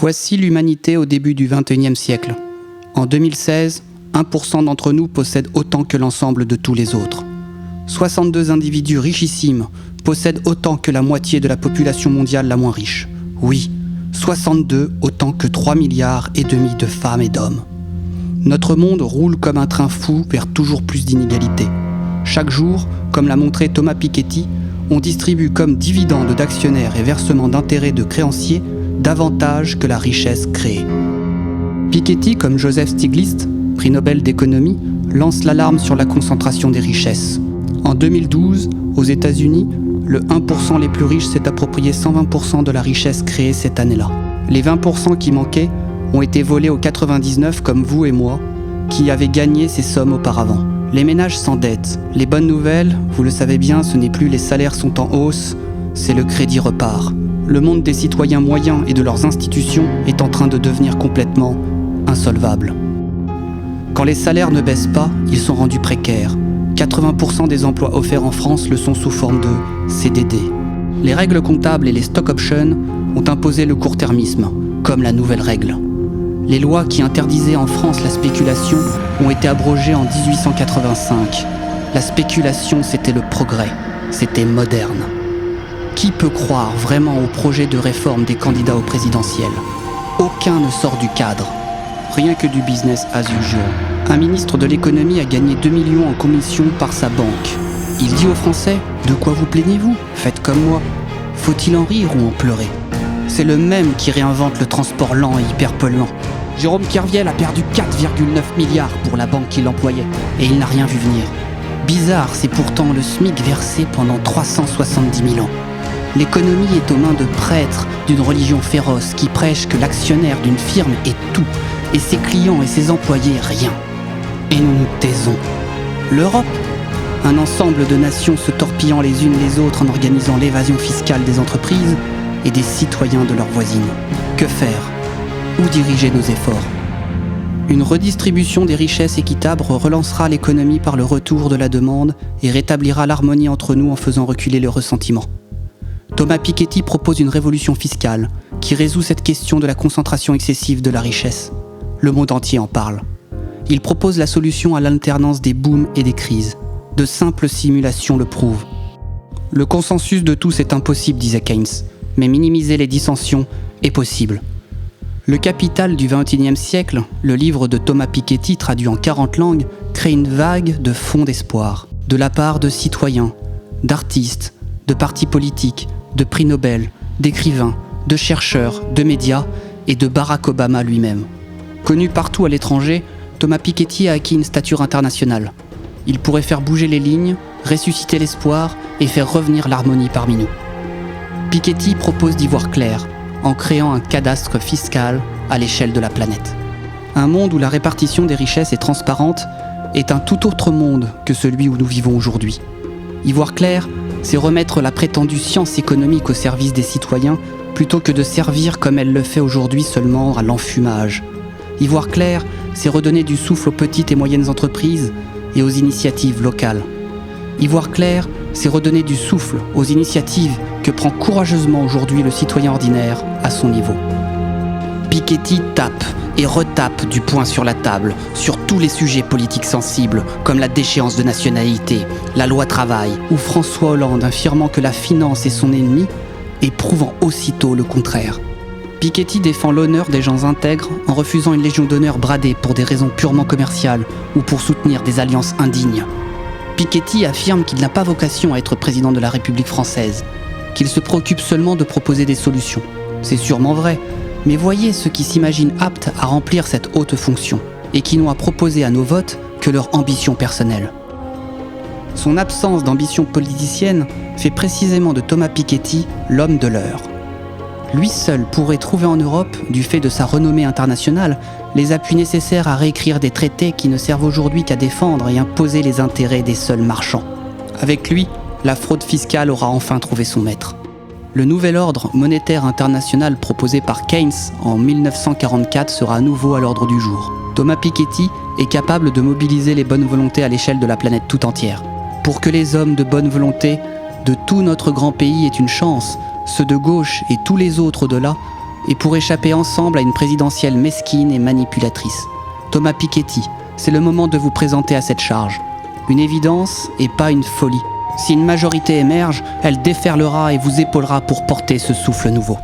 Voici l'humanité au début du XXIe siècle. En 2016, 1% d'entre nous possèdent autant que l'ensemble de tous les autres. 62 individus richissimes possèdent autant que la moitié de la population mondiale la moins riche. Oui, 62 autant que 3,5 milliards de femmes et d'hommes. Notre monde roule comme un train fou vers toujours plus d'inégalités. Chaque jour, comme l'a montré Thomas Piketty, on distribue comme dividendes d'actionnaires et versements d'intérêts de créanciers davantage que la richesse créée. Piketty, comme Joseph Stiglitz, prix Nobel d'économie, lance l'alarme sur la concentration des richesses. En 2012, aux États-Unis, le 1% les plus riches s'est approprié 120% de la richesse créée cette année-là. Les 20% qui manquaient ont été volés aux 99 comme vous et moi, qui avaient gagné ces sommes auparavant. Les ménages s'endettent. Les bonnes nouvelles, vous le savez bien, ce n'est plus les salaires sont en hausse, c'est le crédit repart. Le monde des citoyens moyens et de leurs institutions est en train de devenir complètement insolvable. Quand les salaires ne baissent pas, ils sont rendus précaires. 80% des emplois offerts en France le sont sous forme de CDD. Les règles comptables et les stock options ont imposé le court-termisme, comme la nouvelle règle. Les lois qui interdisaient en France la spéculation ont été abrogées en 1885. La spéculation, c'était le progrès, c'était moderne. Qui peut croire vraiment au projet de réforme des candidats au présidentiel ? Aucun ne sort du cadre. Rien que du business as usual. Un ministre de l'économie a gagné 2 millions en commission par sa banque. Il dit aux Français, de quoi vous plaignez-vous ? Faites comme moi. Faut-il en rire ou en pleurer ? C'est le même qui réinvente le transport lent et hyper polluant. Jérôme Kerviel a perdu 4,9 milliards pour la banque qui l'employait, et il n'a rien vu venir. Bizarre, c'est pourtant le SMIC versé pendant 370 000 ans. L'économie est aux mains de prêtres d'une religion féroce qui prêchent que l'actionnaire d'une firme est tout, et ses clients et ses employés rien. Et nous nous taisons. L'Europe ? Un ensemble de nations se torpillant les unes les autres en organisant l'évasion fiscale des entreprises et des citoyens de leurs voisines. Que faire ? Où diriger nos efforts ? Une redistribution des richesses équitable relancera l'économie par le retour de la demande et rétablira l'harmonie entre nous en faisant reculer le ressentiment. Thomas Piketty propose une révolution fiscale qui résout cette question de la concentration excessive de la richesse. Le monde entier en parle. Il propose la solution à l'alternance des booms et des crises. De simples simulations le prouvent. Le consensus de tous est impossible, disait Keynes, mais minimiser les dissensions est possible. Le Capital du XXIe siècle, le livre de Thomas Piketty traduit en 40 langues, crée une vague de fonds d'espoir, de la part de citoyens, d'artistes, de partis politiques, de prix Nobel, d'écrivains, de chercheurs, de médias et de Barack Obama lui-même. Connu partout à l'étranger, Thomas Piketty a acquis une stature internationale. Il pourrait faire bouger les lignes, ressusciter l'espoir et faire revenir l'harmonie parmi nous. Piketty propose d'y voir clair, en créant un cadastre fiscal à l'échelle de la planète. Un monde où la répartition des richesses est transparente est un tout autre monde que celui où nous vivons aujourd'hui. Y voir clair, c'est remettre la prétendue science économique au service des citoyens plutôt que de servir comme elle le fait aujourd'hui seulement à l'enfumage. Y voir clair, c'est redonner du souffle aux petites et moyennes entreprises et aux initiatives locales. Y voir clair, c'est redonner du souffle aux initiatives que prend courageusement aujourd'hui le citoyen ordinaire à son niveau. Piketty tape et retape du poing sur la table sur tous les sujets politiques sensibles comme la déchéance de nationalité, la loi travail ou François Hollande affirmant que la finance est son ennemi et prouvant aussitôt le contraire. Piketty défend l'honneur des gens intègres en refusant une légion d'honneur bradée pour des raisons purement commerciales ou pour soutenir des alliances indignes. Piketty affirme qu'il n'a pas vocation à être président de la République française, qu'il se préoccupe seulement de proposer des solutions. C'est sûrement vrai, mais voyez ceux qui s'imaginent aptes à remplir cette haute fonction et qui n'ont à proposer à nos votes que leur ambition personnelle. Son absence d'ambition politicienne fait précisément de Thomas Piketty l'homme de l'heure. Lui seul pourrait trouver en Europe, du fait de sa renommée internationale, les appuis nécessaires à réécrire des traités qui ne servent aujourd'hui qu'à défendre et imposer les intérêts des seuls marchands. Avec lui, la fraude fiscale aura enfin trouvé son maître. Le nouvel ordre monétaire international proposé par Keynes en 1944 sera à nouveau à l'ordre du jour. Thomas Piketty est capable de mobiliser les bonnes volontés à l'échelle de la planète tout entière. Pour que les hommes de bonne volonté de tout notre grand pays aient une chance, ceux de gauche et tous les autres de là et pour échapper ensemble à une présidentielle mesquine et manipulatrice. Thomas Piketty, c'est le moment de vous présenter à cette charge. Une évidence et pas une folie. Si une majorité émerge, elle déferlera et vous épaulera pour porter ce souffle nouveau.